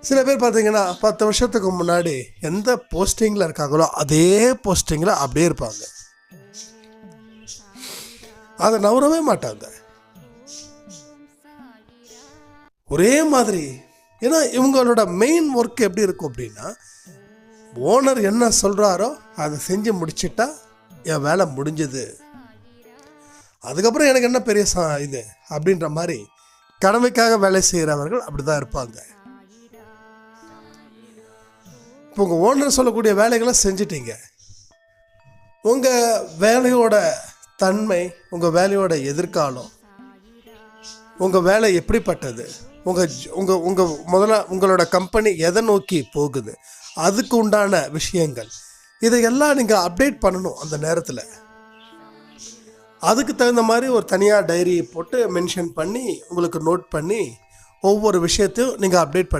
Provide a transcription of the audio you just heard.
சில பேர் பார்த்தீங்கன்னா 10 வருஷத்துக்கு முன்னாடி எந்த போஸ்டிங்கில் இருக்காங்களோ அதே போஸ்டிங்கில் அப்படியே இருப்பாங்க, அதை நவரவே மாட்டாங்க, ஒரே மாதிரி. ஏன்னா இவங்களோட மெயின் ஒர்க் எப்படி இருக்கும் அப்படின்னா, ஓனர் என்ன சொல்கிறாரோ அதை செஞ்சு முடிச்சிட்டா என் வேலை முடிஞ்சது, அதுக்கப்புறம் எனக்கு என்ன பெரிய இது அப்படின்ற மாதிரி கடமைக்காக வேலை செய்கிறவர்கள் அப்படி தான் இருப்பாங்க. இப்போ உங்கள் ஓனர் சொல்லக்கூடிய வேலைகளை செஞ்சிட்டீங்க, உங்கள் வேலையோட தன்மை, உங்கள் வேலையோட எதிர்காலம், உங்கள் வேலை எப்படிப்பட்டது, முதல்ல உங்களோட கம்பெனி எதை நோக்கி போகுது, அதுக்கு உண்டான விஷயங்கள் இதையெல்லாம் நீங்கள் அப்டேட் பண்ணணும். அந்த நேரத்தில் அதுக்கு தகுந்த மாதிரி ஒரு தனியாக டைரி போட்டு மென்ஷன் பண்ணி உங்களுக்கு நோட் பண்ணி ஒவ்வொரு விஷயத்தையும் நீங்கள் அப்டேட் பண்ணி